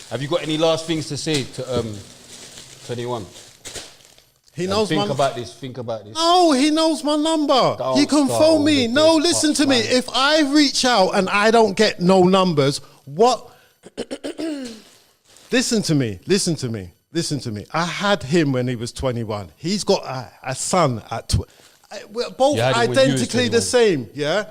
Have you got any last things to say to 21? He knows think about this. No, he knows my number. He can phone me. No, listen to me. If I reach out and I don't get no numbers, what? Listen to me. I had him when he was 21. He's got a son at we're both identically the same, yeah?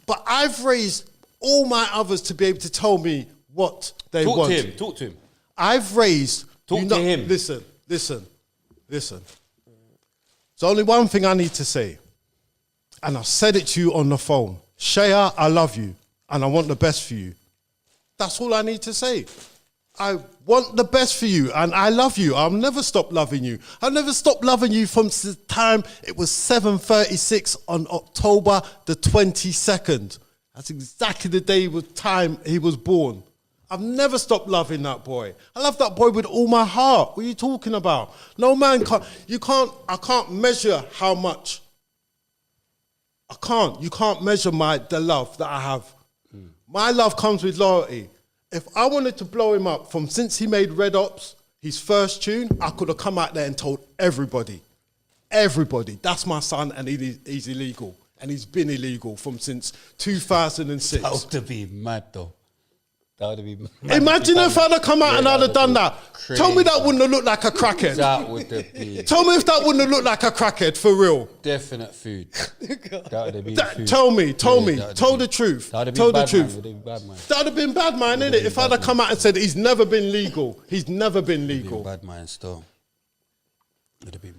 But I've raised all my others to be able to tell me what they want. Talk to him. I've raised... Talk to him. Listen. There's only one thing I need to say. And I've said it to you on the phone. Shea, I love you. And I want the best for you. That's all I need to say. I want the best for you and I love you. I'll never stop loving you. I'll never stop loving you from the time it was 7:36 on October the 22nd. That's exactly the day with time he was born. I've never stopped loving that boy. I love that boy with all my heart. What are you talking about? No man can't, I can't measure how much. You can't measure the love that I have. My love comes with loyalty. If I wanted to blow him up from since he made Red Ops, his first tune, I could have come out there and told everybody, that's my son and he's illegal. And he's been illegal from since 2006. That would have been mad though. That would have been mad. Imagine if I'd have come out and I'd have done that. Crazy. Tell me that wouldn't have looked like a crackhead. That would have been. Tell me if that wouldn't have looked like a crackhead, for real. Definite food. That would have been food. Tell the truth. Tell the truth. That would have been bad man, innit? If I'd have come out and said he's never been legal. He's never been legal. Bad man still.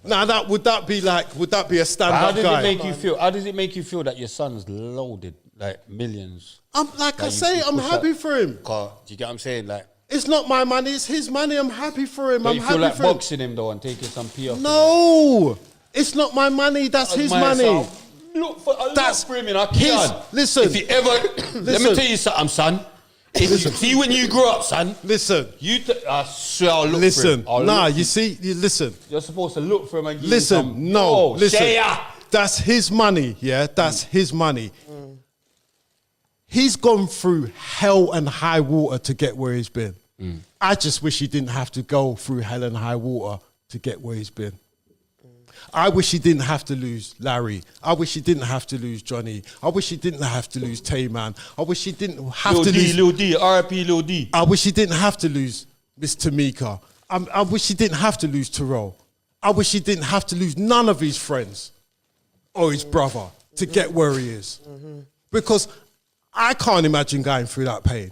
Now would that be a stand-up guy? How does it make you feel? How does it make you feel that your son's loaded, like millions? I'm happy for him. Do you get what I'm saying? Like, it's not my money, it's his money. I'm happy for him. You feel like boxing him though and taking some PR? No, it's not my money. That's his money. Look for him in our Listen, if you ever, let me tell you something, son. See when you grow up, son. Listen. I swear I'll look for him. Listen. You're supposed to look for him and give listen, him some. no, listen. That's his money, yeah? That's his money. He's gone through hell and high water to get where he's been. I just wish he didn't have to go through hell and high water to get where he's been. I wish he didn't have to lose Larry. I wish he didn't have to lose Johnny. I wish he didn't have to lose Tay-Man. I wish he didn't have to lose... Lil D, R.I.P. Lil D. I wish he didn't have to lose Miss Tamika. I wish he didn't have to lose Terrell. I wish he didn't have to lose none of his friends or his brother to get where he is. Because I can't imagine going through that pain.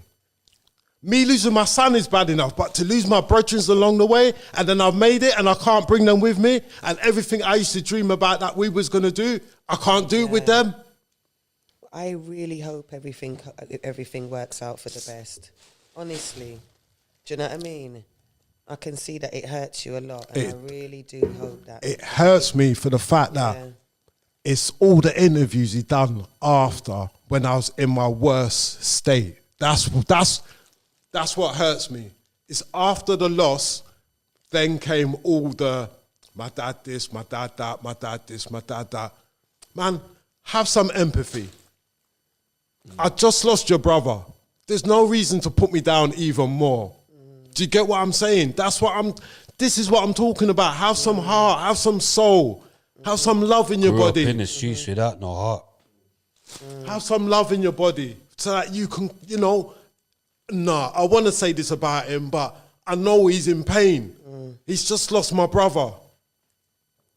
Me losing my son is bad enough, but to lose my brethren along the way, and then I've made it and I can't bring them with me, and everything I used to dream about that we was going to do, I can't do it with them. I really hope everything works out for the best. Honestly. Do you know what I mean? I can see that it hurts you a lot, and I really do hope that. It hurts me for the fact that it's all the interviews he done after when I was in my worst state. That's what hurts me. It's after the loss, then came all the, my dad this, my dad that, my dad this, my dad that. Man, have some empathy. I just lost your brother. There's no reason to put me down even more. Do you get what I'm saying? This is what I'm talking about. Have some heart, have some soul, have some love in your body. Grew up in the streets without no heart. Have some love in your body so that you can, Nah, I want to say this about him, but I know he's in pain. He's just lost my brother.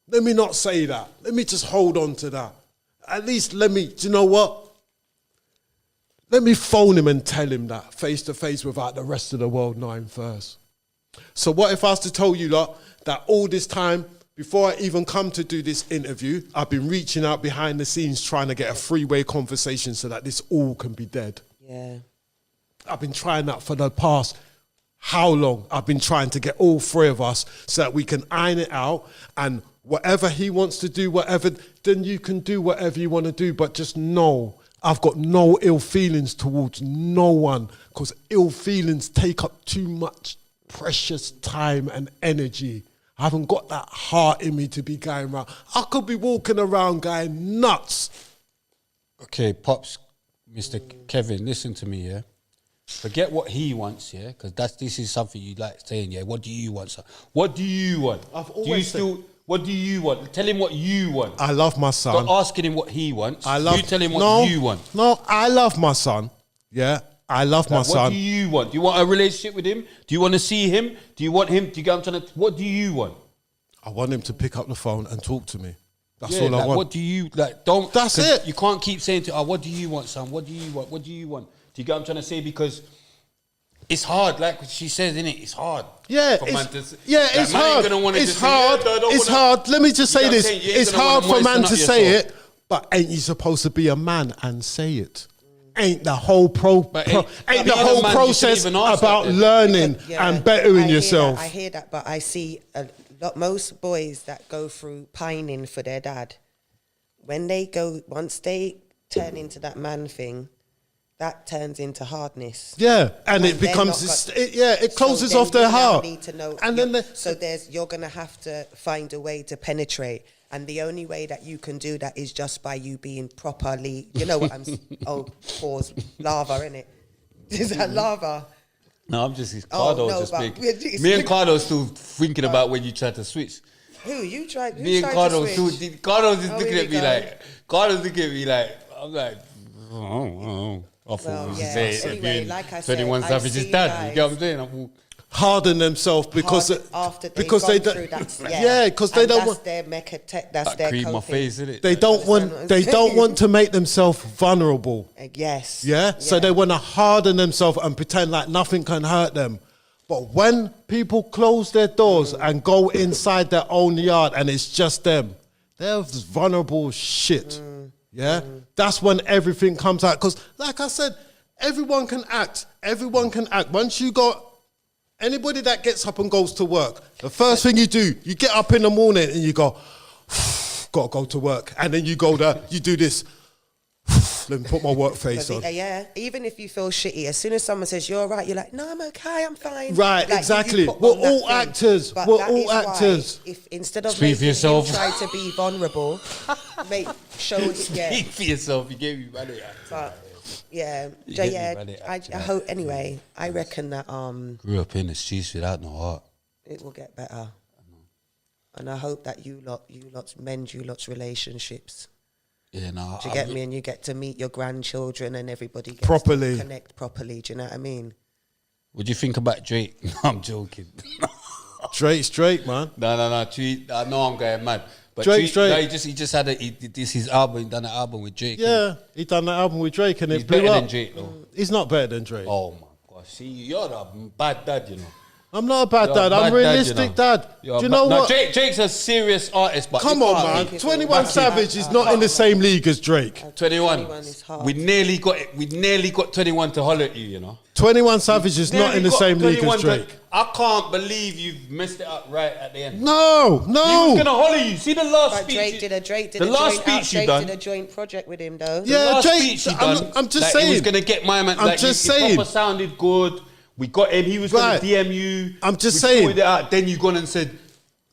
Let me not say that. Let me just hold on to that. At least do you know what? Let me phone him and tell him that face to face without the rest of the world knowing first. So what if I was to tell you lot that all this time, before I even come to do this interview, I've been reaching out behind the scenes trying to get a three-way conversation so that this all can be dead. Yeah. I've been trying that for the past how long? I've been trying to get all three of us so that we can iron it out, and whatever he wants to do, then you can do whatever you want to do, but just know I've got no ill feelings towards no one, because ill feelings take up too much precious time and energy. I haven't got that heart in me to be going around. I could be walking around going nuts. Okay, Pops, Mr. Kevin, listen to me, yeah? Forget what he wants, yeah, because this is something you like saying, yeah. What do you want, son? What do you want? I've do you always still? What do you want? Tell him what you want. I love my son. Stop asking him what he wants. You tell him what you want. No, I love my son. Yeah, I love my son. What do you want? Do you want a relationship with him? Do you want to see him? Do you want him? Do you get what I'm trying to? What do you want? I want him to pick up the phone and talk to me. That's Yeah, all I like, want. what do you like? Don't. That's 'cause it. You can't keep saying to, what do you want, son? What do you want? What do you want? Do you get what I'm trying to say? Because it's hard, like she says, innit? It's hard. Yeah, for man to, it's like, man hard. ain't gonna wanna It's just say, hard. yeah, I don't It's wanna- hard. Let me just say You know what I'm this. saying? You ain't It's gonna hard wanna for man moisten to up say yourself. it, but ain't you supposed to be a man and say it? Ain't the whole But ain't being the a whole man, you process shouldn't even ask about that then. learning Yeah, and bettering I hear yourself? that, I hear that, but I see a lot. Most boys that go through pining for their dad, when they go, once they turn into that man thing, that turns into hardness. Yeah, and it they're becomes not it closes so off then their you now heart. Need to know, And then so you're gonna have to find a way to penetrate, and the only way that you can do that is just by you being properly. You know what I'm? Pause. Lava, innit? Is that lava? No, I'm just. Oh, Cardo's no, just but big. it's- Me and Cardo's still thinking about when you tried to switch. Who you tried? Me and Cardo's Cardo's still. Cardo's is Oh, looking here at we me go. like. Cardo's looking at me like. I'm like. I thought Well, we was yeah, saying anyway, being like I said, 21 I Savage's see dad. guys- You get what I'm saying? I thought, harden themselves because after they've because gone they through don't. that, Yeah, because they and don't that's want. their that's that their cream my coping. face, innit? They don't want. They don't want to make themselves vulnerable. Yes. Yeah? So they want to harden themselves and pretend like nothing can hurt them. But when people close their doors and go inside their own yard and it's just them, they're vulnerable as shit. Yeah? That's when everything comes out. Because, like I said, everyone can act. Everyone can act. Once you got anybody that gets up and goes to work, the first thing you do, you get up in the morning and you go, gotta go to work. And then you go there, you do this. Let me put my work face on. Yeah, even if you feel shitty, as soon as someone says you're all right, you're like, no, I'm okay, I'm fine. Right, Like, exactly. you put We're on that all thing. actors. But We're that all is why actors. If instead of Speak for making yourself. him try to be vulnerable, show yeah. Speak for yourself. You gave me money. But yeah, You Jay, get me, yeah. buddy. I hope anyway. I reckon that Grew up in the streets without no heart. it will get better, and I hope that you lots mend you lot's relationships. Yeah, no. Do you get me? And you get to meet your grandchildren and everybody gets Properly. to connect properly. Do you know what I mean? What do you think about Drake? No, I'm joking. Straight, man. No. Tweet. I know I'm going mad. But Drake's Drake. No, he just had his album. He done an album with Drake. Yeah, he done that album with Drake and He's it blew better up. than Drake, though. He's not better than Drake. Oh my gosh! See, you're a bad dad, you know. I'm not a bad You're dad. a I'm bad realistic dad. You're Do a you know no, what? Drake's a serious artist, but Come you on, can't- man. it's 21 all- Savage is not in the same league as Drake. 21. 21 is hard. We nearly got it. We nearly got 21 to holler at you, you know. 21 Savage is not Nearly in the got same league 21 as to- Drake. I can't believe you've messed it up right at the end. No. He was gonna holler you. See the last But speech. Drake did a the last joint speech you Drake done. did a joint project with him though. Yeah, last Drake, speech he I'm- done, I'm just like, He was saying. gonna get my man. I'm Like, just he saying. proper sounded good. We got him. He was Right. gonna DM you. I'm just we saying. sorted it out. Then you gone and said,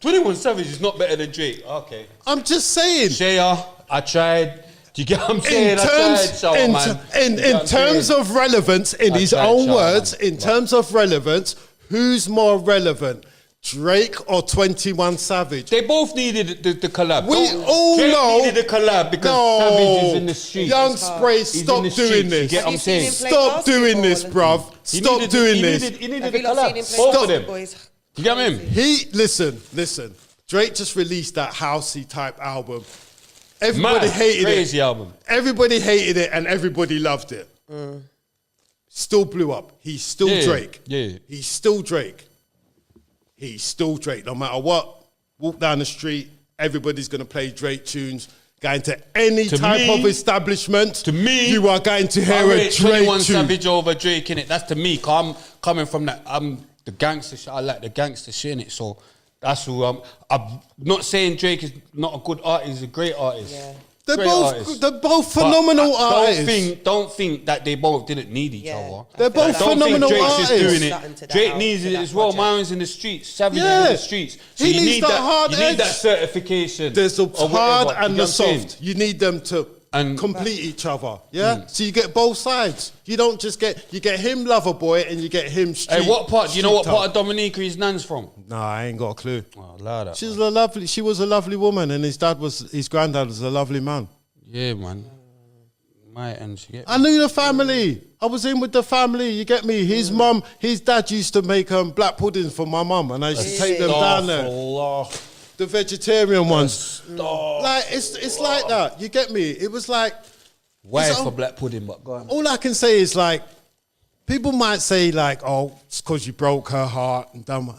21 Savage is not better than Drake. Okay. I'm just saying. Shaya, I tried. Do you get what I'm saying? In I tried, terms, Shower, in, man. in, Do you get in what I'm terms saying? of relevance, in I his tried, own Shower, words, man. in terms of relevance, who's more relevant, Drake or 21 Savage? They both needed the collab. We all Drake know- needed a collab because Savage is in the street. Young Spray, He's in stop the doing streets, you this. get what I'm Have you seen saying? him play Stop doing this, basketball? bruv. Stop doing this. He needed Have a you not seen him collab. play Both of them. basketball? He's You get him? He listen. Drake just released that housey type album. Everybody Mad, hated crazy it. album. Everybody hated it, and everybody loved it. Still blew up. He's still Yeah, Drake. yeah. He's still Drake. He's still Drake. No matter what, walk down the street, everybody's gonna play Drake tunes. Going to any To type me- of establishment, to me, you are going to I hear a rate Drake 21 tune. Savage over Drake in it. That's to me. 'Cause I'm coming from that. I'm the gangster shit. I like the gangster shit in it. So that's who I'm not saying Drake is not a good artist. He's a great artist. Yeah. They're Great both artist. they're both But phenomenal don't artists. Don't think that they both didn't need each Yeah. other. They're I both feel Don't phenomenal think Drake's artists. just doing Something to it. that Drake out- needs to it that as well. project. Mine's in the streets. Savage is Yeah. in the streets. So He you needs need that that hard You need edge. that certification. There's the or hard whatever. and You the get what I'm saying? soft. You need them to And complete each other. Yeah, so you get both sides. You don't just get him lover boy and you get him street. hey, what part? Do you know what street part of Dominica his nan's from? Nah, I ain't got a clue. Oh, lie that. She was a lovely woman, and his granddad was a lovely man. Yeah, man. My and she get. I knew the family. I was in with the family. You get me? His mum, his dad used to make black puddings for my mum, and I used to take them down there. The vegetarian ones. Like it's like that. You get me? It was like Why for black pudding? But go on. all I can say is like people might say like, oh, it's because you broke her heart and done.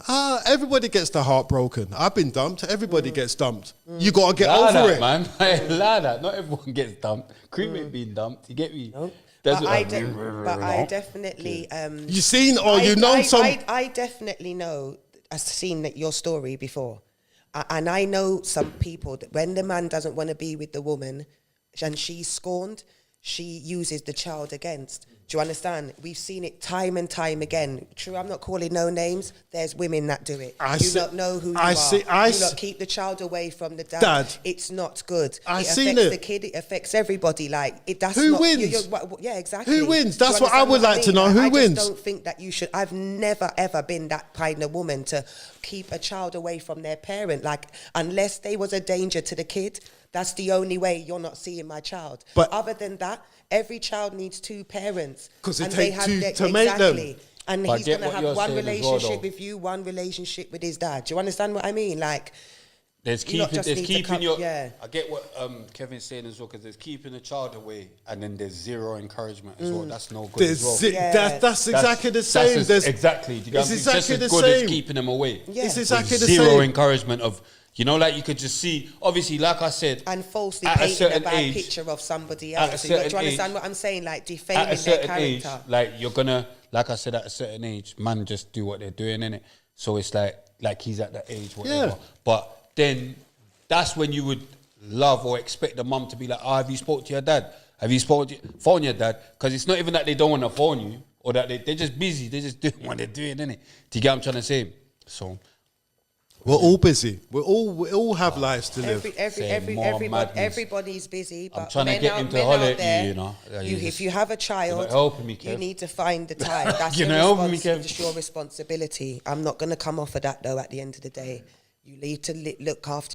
Everybody gets their heart broken. I've been dumped. Everybody gets dumped. You gotta get Lie over that, it, man. Lie that. Not everyone gets dumped. Cream ain't being dumped. You get me? Nope. That's But what I definitely. You seen or you know some. I definitely know. I've seen that your story before, and I know some people that when the man doesn't want to be with the woman, and she's scorned, she uses the child against. Do you understand? We've seen it time and time again. True, I'm not calling no names. There's women that do it. You not know who you are. You not keep the child away from the dad. It's not good. It affects the kid. It affects everybody. Like who wins? Yeah, exactly. Who wins? That's what I would like to know. Who wins? I just don't think that you should. I've never ever been that kind of woman to keep a child away from their parent. Like unless they was a danger to the kid. That's the only way you're not seeing my child. But other than that, every child needs two parents. Because it takes two to make them. And he's going to have one relationship with you, one relationship with his dad. Do you understand what I mean? Like, there's keeping your. I get what Kevin's saying as well, because there's keeping the child away, and then there's zero encouragement as well. That's no good as well. That's exactly the same. Exactly. It's exactly the same. As keeping them away. Yeah. It's exactly the same. Zero encouragement of. You know, like you could just see, obviously, like I said, and falsely painting a bad picture of somebody else. Do you understand what I'm saying? Like defaming their character. At a certain age, like you're gonna, like I said, at a certain age, man, just do what they're doing, innit? So it's like he's at that age, whatever. Yeah. But then that's when you would love or expect the mum to be like, have you spoke to your dad? Have you phone your dad? Because it's not even that they don't want to phone you or that they're just busy. They're just doing what they're doing, innit? Do you get what I'm trying to say? So. We're all busy. We all have lives to live. Everybody's busy. But I'm trying to get into holiday, you know. If you have a child, you need to find the time. That's your responsibility. I'm not going to come off of that though. At the end of the day, you need to look after